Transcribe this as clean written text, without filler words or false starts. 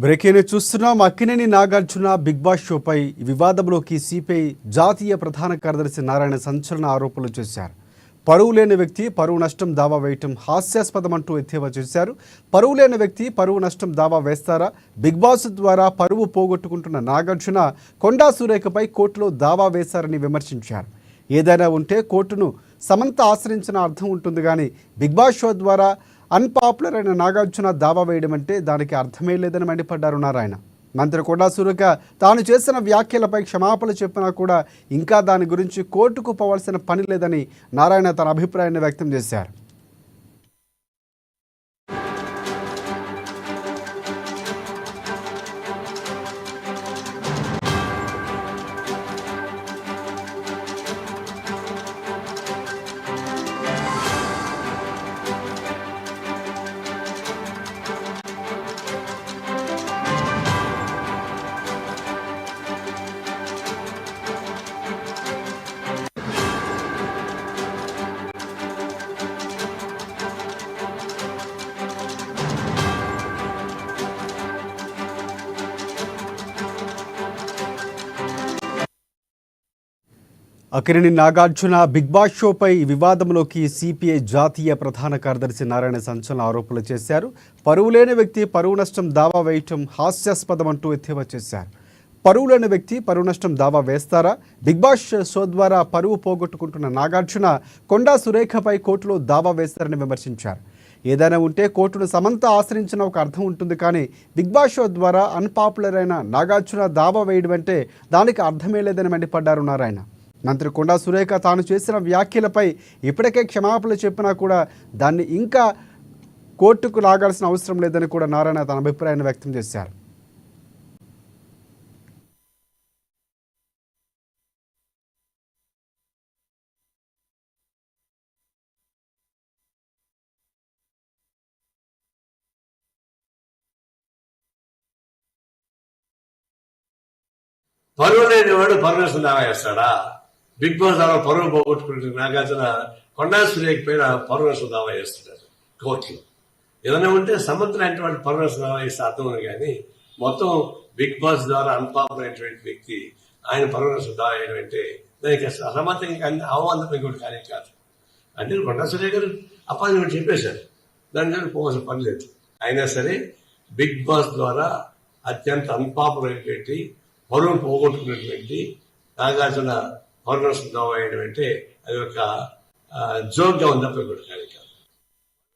Breaking చూస్తున్నాం. Akkineni Nagarjuna big boss షోపై వివాదంలోకి సిపిఐ జాతీయ ప్రధాన కార్యదర్శి నారాయణ సంచలన ఆరోపణలు చేశారు. పరువు లేని వ్యక్తి పరువు నష్టం దావా వేయటం హాస్యాస్పదమంటూ ఎద్దేవా చేశారు. పరువు లేని వ్యక్తి పరువు నష్టం దావా వేస్తారా? బిగ్ బాస్ ద్వారా పరువు పోగొట్టుకుంటున్న నాగార్జున కొండా సురేఖపై కోర్టులో దావా వేశారని విమర్శించారు. ఏదైనా ఉంటే కోర్టును సమంత ఆశ్రయించిన అర్థం ఉంటుంది, కానీ బిగ్ బాస్ షో ద్వారా అన్పాపులర్ అయిన నాగార్జున దావా వేయడం అంటే దానికి అర్థమే లేదని మండిపడ్డారు నారాయణ. మంత్రి కొండా సురేఖ తాను చేసిన వ్యాఖ్యలపై క్షమాపణలు చెప్పినా కూడా ఇంకా దాని గురించి కోర్టుకు పోవాల్సిన పని లేదని నారాయణ తన అభిప్రాయాన్ని వ్యక్తం చేశారు. అక్కినేని నాగార్జున బిగ్ బాస్ షోపై వివాదంలోకి సిపిఐ జాతీయ ప్రధాన కార్యదర్శి నారాయణ సంచలన ఆరోపణలు చేశారు. పరువు లేని వ్యక్తి పరువు నష్టం దావా వేయటం హాస్యాస్పదమంటూ ఎద్దేవా చేశారు. పరువు లేని వ్యక్తి పరువు నష్టం దావా వేస్తారా? బిగ్ బాస్ షో ద్వారా పరువు పోగొట్టుకుంటున్న నాగార్జున కొండా సురేఖపై కోర్టులో దావా వేస్తారని విమర్శించారు. ఏదైనా ఉంటే కోర్టును సమంత ఆశ్రయించిన ఒక అర్థం ఉంటుంది, కానీ బిగ్ బాస్ షో ద్వారా అన్పాపులర్ అయిన నాగార్జున దావా వేయడం అంటే దానికి అర్థమే లేదని మండిపడ్డారు నారాయణ. మంత్రి కొండా సురేఖ తాను చేసిన వ్యాఖ్యలపై ఇప్పటికే క్షమాపణలు చెప్పినా కూడా దాన్ని ఇంకా కోర్టుకు లాగాల్సిన అవసరం లేదని కూడా నారాయణ తన అభిప్రాయాన్ని వ్యక్తం చేశారు. పరువు లేని వాడు పరమేశ్వరం దావా చేస్తాడా? బిగ్ బాస్ ద్వారా పరువు పోగొట్టుకుంటున్న నాగార్జున కొండా సురేఖ పైన పరమేశ్వరం దావా చేస్తున్నారు కోర్టులో. ఏదైనా ఉంటే సమంత లాంటి వాడు పరమేశ్వరం దావా చేస్తే అర్థం ఉంది, కానీ మొత్తం బిగ్ బాస్ ద్వారా అన్పాపులర్ అయినటువంటి వ్యక్తి ఆయన పరమేశ్వరం దావా చేయడం అంటే దానికి సమంత అవమానం ఇంకోటి కార్యం కాదు. అంటే కొండా సురేఖ గారు అపాయింట్మెంట్ చెప్పేశారు, దాని దగ్గర పోవాల్సిన పని లేదు. అయినా సరే బిగ్ బాస్ ద్వారా అత్యంత అన్పాపులర్ అయినటువంటి పరువు పోగొట్టుకున్నటువంటి నాగార్జున పౌర్ణమి దావా వేయడం అంటే అది ఒక జోక్గా ఉంది తప్ప ఇంకోటి కాదు.